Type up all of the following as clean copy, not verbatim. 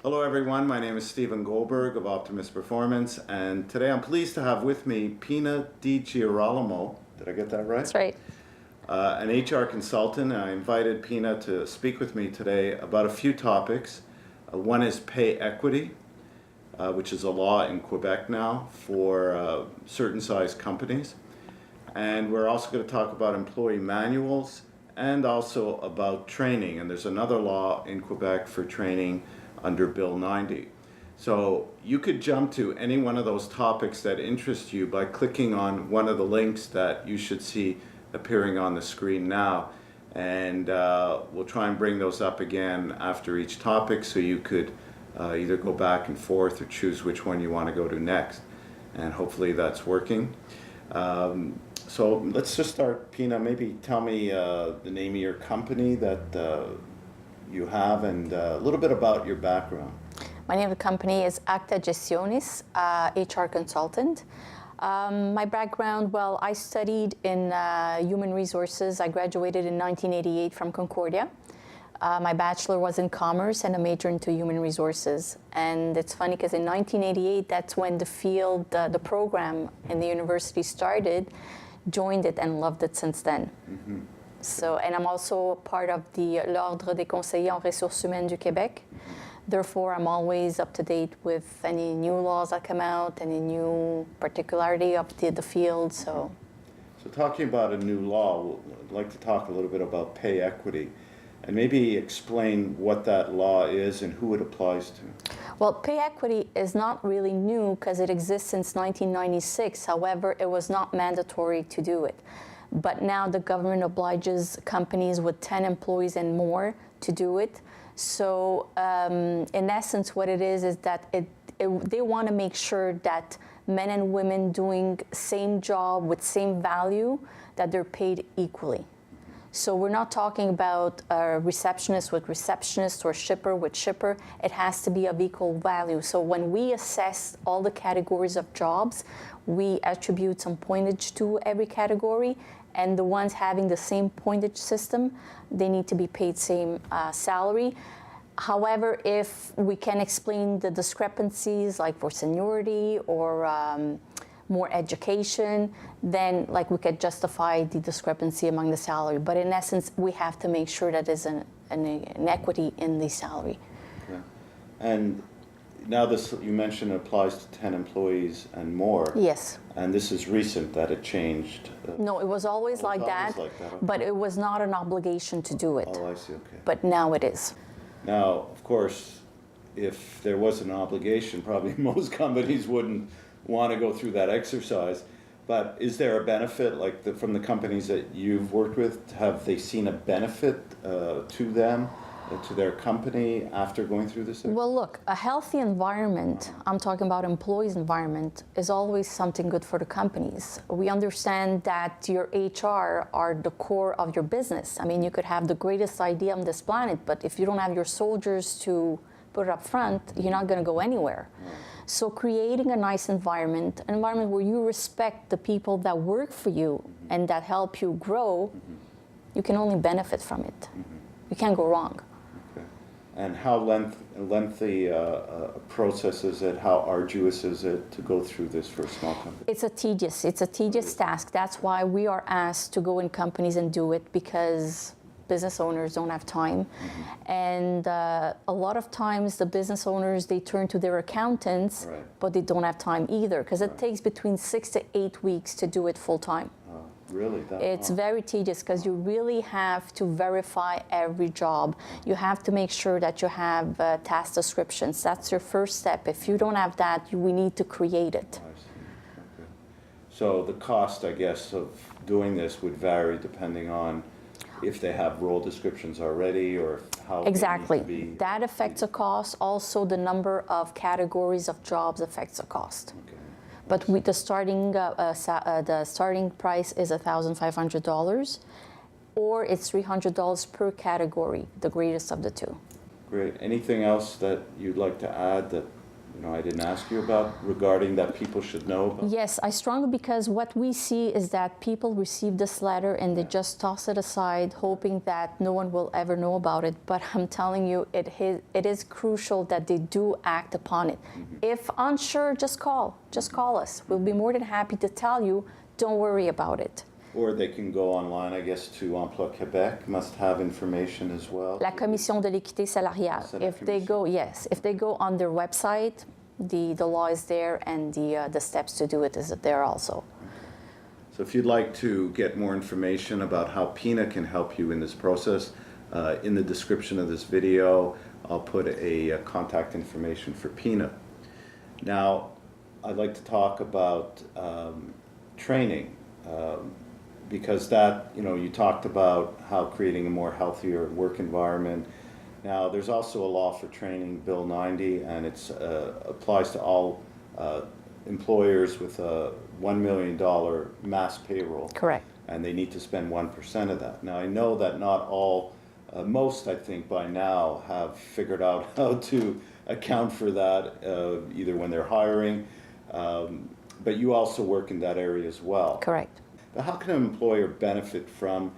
Hello everyone, my name is Stephen Goldberg of Optimus Performance, and today I'm pleased to have with me Pina Di Girolamo. Did I get that right? That's right. An HR consultant. I invited Pina to speak with me today about a few topics. One is pay equity, which is a law in Quebec now for certain size companies. And we're also going to talk about employee manuals and also about training. And there's another law in Quebec for training under Bill 90. So you could jump to any one of those topics that interest you by clicking on one of the links that you should see appearing on the screen now. And we'll try and bring those up again after each topic so you could either go back and forth or choose which one you want to go to next. And hopefully that's working. So let's just start. Pina, maybe tell me the name of your company that you have and a little bit about your background. My name of the company is Acta Gestionis, HR consultant. My background, well, I studied in human resources. I graduated in 1988 from Concordia. My bachelor was in commerce and a major into human resources. And it's funny because in 1988, that's when the field, the program in the university started, joined it and loved it since then. Mm-hmm. So, and I'm also part of the l'Ordre des conseillers en ressources humaines du Québec. Therefore, I'm always up to date with any new laws that come out, any new particularity of the field. So talking about a new law, I'd like to talk a little bit about pay equity and maybe explain what that law is and who it applies to. Well, pay equity is not really new because it exists since 1996. However, it was not mandatory to do it. But now the government obliges companies with 10 employees and more to do it. So in essence, what it is that they want to make sure that men and women doing same job with same value, that they're paid equally. So we're not talking about a receptionist with receptionist or shipper with shipper. It has to be of equal value. So when we assess all the categories of jobs, we attribute some pointage to every category, and the ones having the same pointage system, they need to be paid same salary. However, if we can explain the discrepancies, like for seniority or more education, then like we could justify the discrepancy among the salary. But in essence, we have to make sure that there's an equity in the salary. Okay. And now this, you mentioned, applies to 10 employees and more. Yes. And this is recent that it changed. No, it was always like that, okay. But it was not an obligation to do it. Oh, I see, okay. But now it is. Now, of course, if there was an obligation, probably most companies wouldn't want to go through that exercise. But is there a benefit, like from the companies that you've worked with, have they seen a benefit to them, to their company after going through this exercise? Well, look, a healthy environment, I'm talking about employees' environment, is always something good for the companies. We understand that your HR are the core of your business. I mean, you could have the greatest idea on this planet, but if you don't have your soldiers to put it up front, you're not going to go anywhere. Right. So creating a nice environment, an environment where you respect the people that work for you and that help you grow, you can only benefit from it. You can't go wrong. Okay. And how lengthy process is it? How arduous is it to go through this for a small company? It's a tedious task. That's why we are asked to go in companies and do it, because business owners don't have time. And a lot of times the business owners, they turn to their accountants, right, but they don't have time either, because it takes between 6 to 8 weeks to do it full time. Really? It's very tedious because you really have to verify every job. You have to make sure that you have task descriptions. That's your first step. If you don't have that, we need to create it. I see. Okay. So the cost, I guess, of doing this would vary depending on if they have role descriptions already or how exactly. They need to be. That affects the cost. Also, the number of categories of jobs affects the cost. Okay. But the starting price is $1,500, or it's $300 per category, the greatest of the two. Great. Anything else that you'd like to add that I didn't ask you about regarding that people should know about? Yes, I strongly, because what we see is that people receive this letter and they just toss it aside, hoping that no one will ever know about it. But I'm telling you, it is crucial that they do act upon it. If unsure, just call us. We'll be more than happy to tell you, don't worry about it. Or they can go online, I guess, to Emploi Quebec, must have information as well. La Commission de l'équité salariale. If they go on their website, the law is there, and the steps to do it is there also. So if you'd like to get more information about how PINA can help you in this process, in the description of this video, I'll put a contact information for PINA. Now, I'd like to talk about training. Because that, you talked about how creating a more healthier work environment. Now, there's also a law for training, Bill 90, and it applies to all employers with a $1 million mass payroll. Correct. And they need to spend 1% of that. Now, I know that not all, most, I think, by now have figured out how to account for that, either when they're hiring, but you also work in that area as well. Correct. But how can an employer benefit from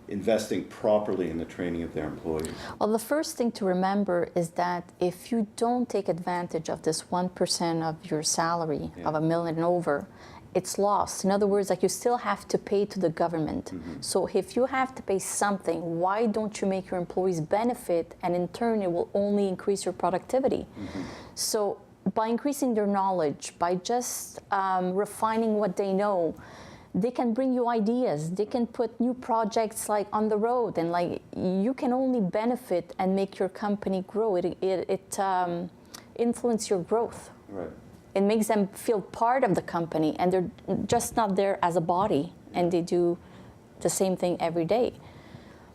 investing properly in the training of their employees? Well, the first thing to remember is that if you don't take advantage of this 1% of your salary, of $1 million and over, it's lost. In other words, like, you still have to pay to the government. So if you have to pay something, why don't you make your employees benefit, and in turn it will only increase your productivity? So by increasing their knowledge, by just refining what they know, they can bring you ideas. They can put new projects like on the road, and like you can only benefit and make your company grow. It influences your growth. Right. It makes them feel part of the company, and they're just not there as a body, and they do the same thing every day.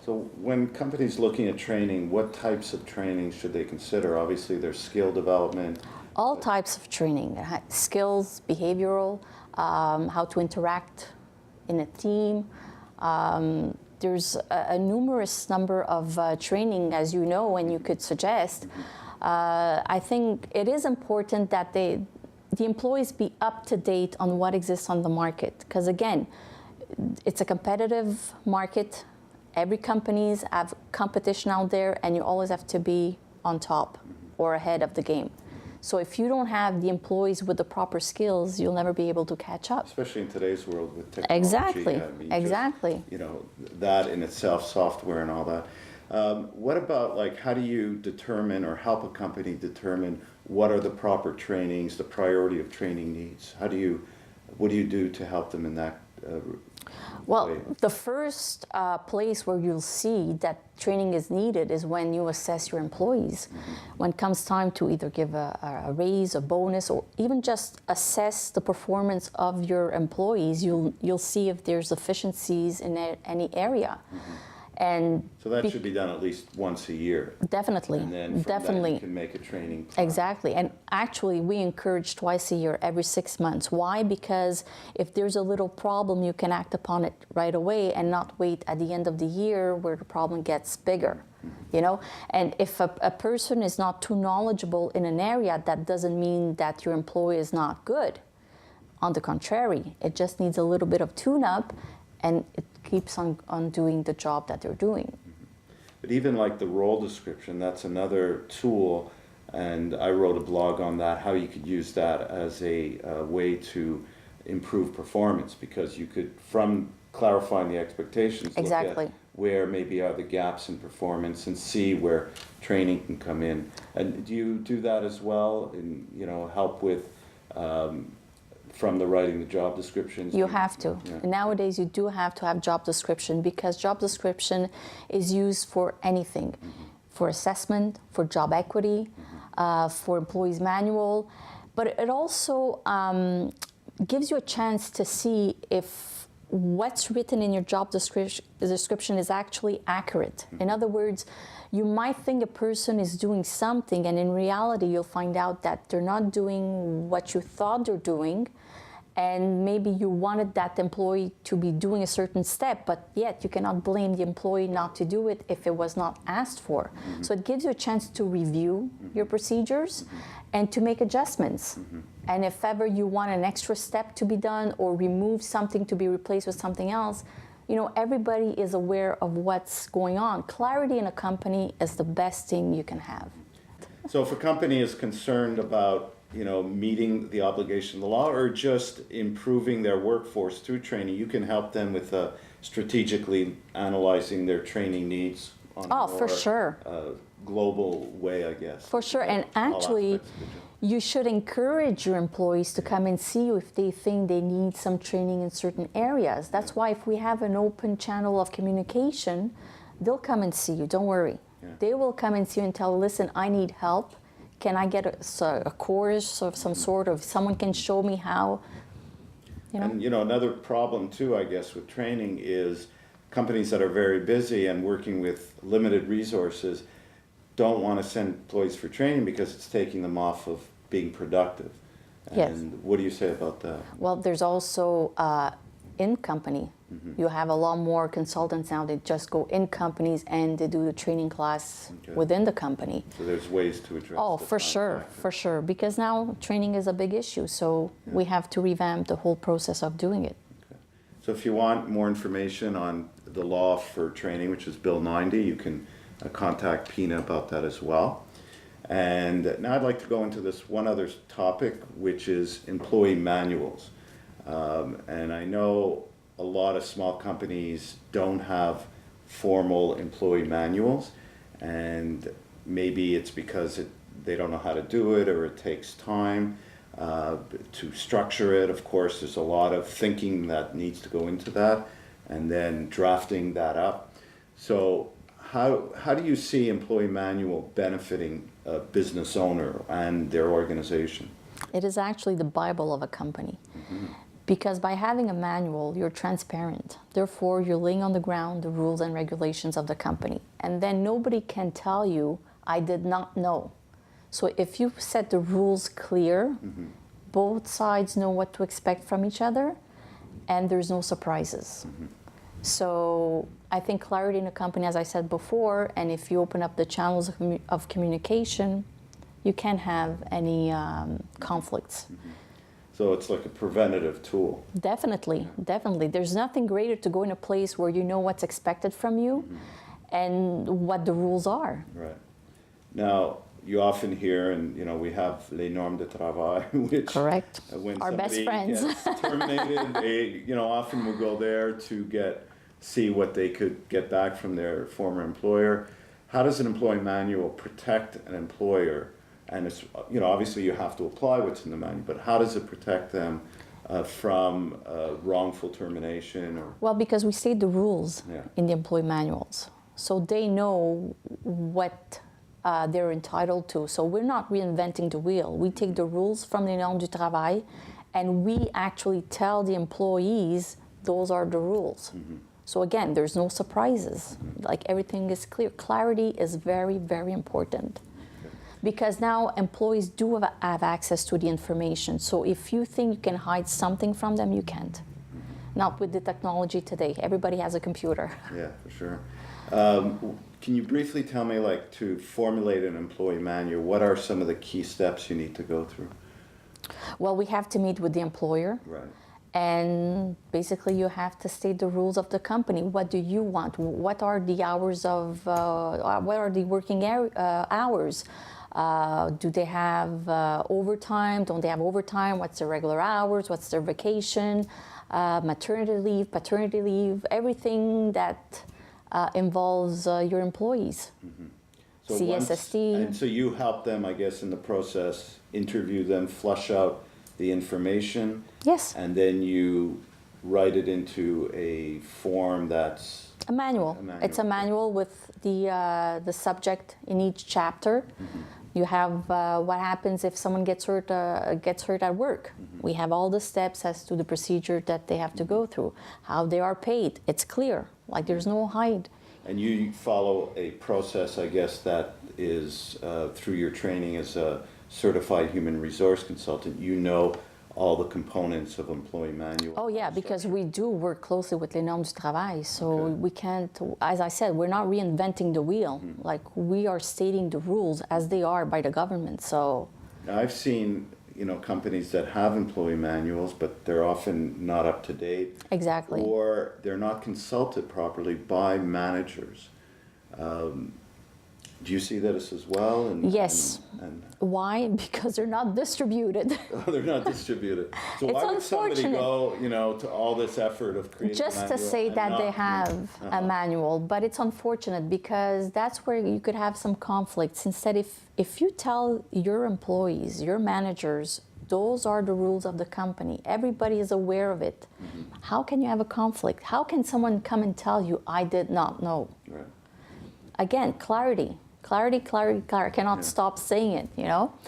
So when companies looking at training, what types of training should they consider? Obviously, there's skill development. All types of training, skills, behavioral, how to interact in a team. There's a numerous number of training, as you know, and you could suggest. I think it is important that the employees be up to date on what exists on the market, because again, it's a competitive market. Every companies have competition out there, and you always have to be on top or ahead of the game. So if you don't have the employees with the proper skills, you'll never be able to catch up. Especially in today's world with technology. Exactly. I mean, Exactly. Just, that in itself, software and all that. What about, like, how do you determine or help a company determine what are the proper trainings, the priority of training needs? What do you do to help them in that Well, way? the first place where you'll see that training is needed is when you assess your employees. When it comes time to either give a raise, a bonus, or even just assess the performance of your employees, you'll see if there's deficiencies in any area. And so that should be done at least once a year. Definitely. And then from that you can make a training plan. Exactly. And actually, we encourage twice a year, every 6 months. Why? Because if there's a little problem, you can act upon it right away and not wait at the end of the year where the problem gets bigger. And if a person is not too knowledgeable in an area, that doesn't mean that your employee is not good. On the contrary, it just needs a little bit of tune-up, and it keeps on doing the job that they're doing. But even like the role description, that's another tool, and I wrote a blog on that, how you could use that as a way to improve performance, because you could, from clarifying the expectations, Exactly. look at where maybe are the gaps in performance and see where training can come in. And do you do that as well, and help with from the writing the job descriptions? You have to. Yeah. Nowadays, you do have to have job description, because job description is used for anything, for assessment, for job equity, for employees manual, but it also gives you a chance to see if what's written in your job description is actually accurate. In other words, you might think a person is doing something, and in reality, you'll find out that they're not doing what you thought they're doing, and maybe you wanted that employee to be doing a certain step, but yet you cannot blame the employee not to do it if it was not asked for. So it gives you a chance to review your procedures and to make adjustments. And if ever you want an extra step to be done or remove something to be replaced with something else, you know, everybody is aware of what's going on. Clarity in a company is the best thing you can have. So if a company is concerned about, you know, meeting the obligation of the law or just improving their workforce through training, you can help them with strategically analyzing their training needs on a For sure. Global way, I guess. For sure. And All actually, aspects of the job. you should encourage your employees to come and see you if they think they need some training in certain areas. That's why if we have an open channel of communication, they'll come and see you. Don't worry. Yeah. They will come and see you and tell, listen, I need help. Can I get a course of some sort of, someone can show me how, you know? And, you know, another problem too, I guess, with training is companies that are very busy and working with limited resources don't want to send employees for training because it's taking them off of being productive. And Yes. what do you say about that? Well, there's also in company. You have a lot more consultants now that just go in companies and they do the training class within the company. So there's ways to address Oh, the for sure, contact. for sure. Because now training is a big issue, so we have to revamp the whole process of doing it. So if you want more information on the law for training, which is Bill 90, you can contact Pina about that as well. And now I'd like to go into this one other topic, which is employee manuals. And I know a lot of small companies don't have formal employee manuals, and maybe it's because they don't know how to do it or it takes time to structure it. Of course, there's a lot of thinking that needs to go into that and then drafting that up. So how do you see employee manual benefiting a business owner and their organization? It is actually the Bible of a company. Because by having a manual, you're transparent. Therefore, you're laying on the ground the rules and regulations of the company. And then nobody can tell you, I did not know. So if you set the rules clear, both sides know what to expect from each other, and there's no surprises. So I think clarity in a company, as I said before, and if you open up the channels of communication, you can't have any conflicts. So it's like a preventative tool. Definitely, definitely. There's nothing greater to go in a place where you know what's expected from you and what the rules are. Right. Now, you often hear, and you know, we have les normes de travail, which Correct. When Our best somebody friends. gets terminated, they, you know, often will go there to see what they could get back from their former employer. How does an employee manual protect an employer? And it's, you know, obviously you have to apply what's in the manual, but how does it protect them from wrongful termination? Or Well, because we state the rules Yeah. in the employee manuals. So they know what they're entitled to. So we're not reinventing the wheel. We take the rules from les normes du travail and we actually tell the employees those are the rules. So again, there's no surprises. Like everything is clear. Clarity is very, very important. Because now employees do have access to the information. So if you think you can hide something from them, you can't. Not with the technology today. Everybody has a computer. Yeah, for sure. Can you briefly tell me, like, to formulate an employee manual, what are some of the key steps you need to go through? Well, we have to meet with the employer. Right. And basically you have to state the rules of the company. What do you want? What are the hours of, what are the working hours? Do they have overtime? Don't they have overtime? What's their regular hours? What's their vacation? Maternity leave, paternity leave, everything that involves your employees. So CSST. And so you help them, I guess, in the process, interview them, flush out the information, Yes, and then you write it into a form that's a manual. A manual. It's a manual with the subject in each chapter. You have what happens if someone gets hurt at work. We have all the steps as to the procedure that they have to go through, how they are paid. It's clear, like there's no hide. And you follow a process, I guess, that is through your training as a certified human resource consultant. You know all the components of employee manual. Oh yeah, because we do work closely with les normes du travail, so Okay. we can't, as I said, we're not reinventing the wheel. Like, we are stating the rules as they are by the government, so. Now, I've seen, companies that have employee manuals, but they're often not up to date. Exactly. Or they're not consulted properly by managers. Do you see that as well? Yes. And Why? Because they're not distributed. they're not distributed. So It's why would somebody unfortunate. go, to all this effort of creating a Just to manual say and that they not- have a manual, but it's unfortunate because that's where you could have some conflicts. Instead, if you tell your employees, your managers, those are the rules of the company, everybody is aware of it, how can you have a conflict? How can someone come and tell you, I did not know? Right. Again, clarity. Clarity, clarity, clarity. Cannot stop saying it.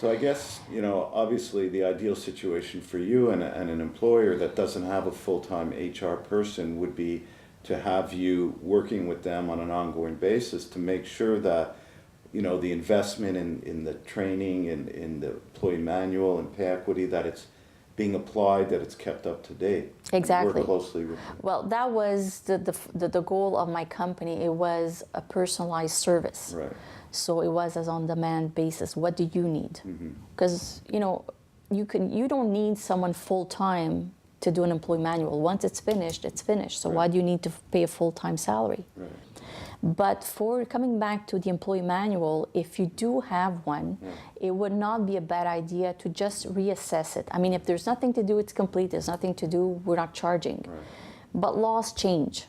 So I guess, obviously the ideal situation for you and an employer that doesn't have a full-time HR person would be to have you working with them on an ongoing basis to make sure that, the investment in the training and in the employee manual and pay equity, that it's being applied, that it's kept up to date. Exactly. Work closely with them. Well, that was the goal of my company. It was a personalized service. Right. So it was as on-demand basis. What do you need? Because you don't need someone full-time to do an employee manual. Once it's finished, it's finished. So why do you need to pay a full-time salary? Right. But for coming back to the employee manual, if you do have one, it would not be a bad idea to just reassess it. I mean, if there's nothing to do, it's complete. There's nothing to do, we're not charging. Right. But laws change,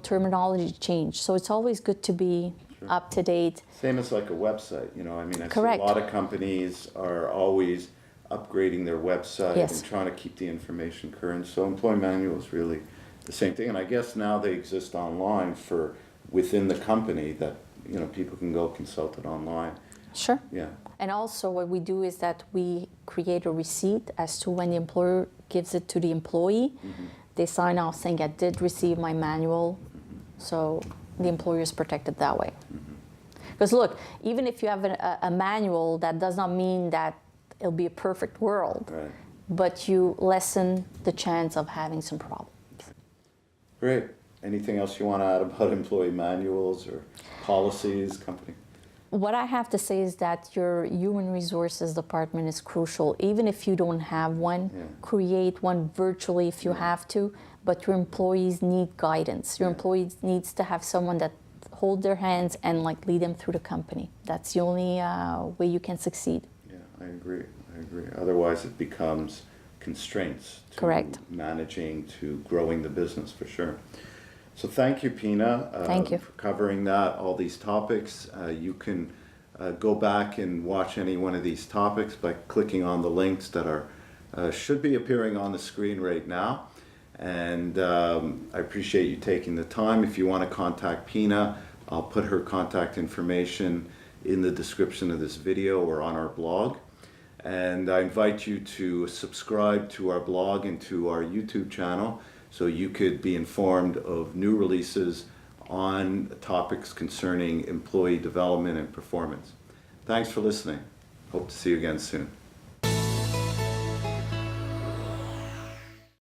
terminology change. So it's always good to be up to date. Same as like a website, I Correct. see a lot of companies are always upgrading their website Yes. and trying to keep the information current. So employee manual is really the same thing. And I guess now they exist online for within the company that, people can go consult it online. Sure. Yeah. And also what we do is that we create a receipt as to when the employer gives it to the employee. They sign off saying, I did receive my manual. So the employer is protected that way. Because look, even if you have a manual, that does not mean that it'll be a perfect world. Right. But you lessen the chance of having some problems. Great. Anything else you want to add about employee manuals or policies, company? What I have to say is that your human resources department is crucial. Even if you don't have one, create one virtually if you have to, but your employees need guidance. Your employees needs to have someone that hold their hands and lead them through the company. That's the only way you can succeed. Yeah, I agree. Otherwise it becomes constraints to Correct. managing, to growing the business for sure. So thank you, Pina, Thank you. for covering that, all these topics. You can go back and watch any one of these topics by clicking on the links that are should be appearing on the screen right now. And I appreciate you taking the time. If you want to contact Pina, I'll put her contact information in the description of this video or on our blog. And I invite you to subscribe to our blog and to our YouTube channel so you could be informed of new releases on topics concerning employee development and performance. Thanks for listening. Hope to see you again soon.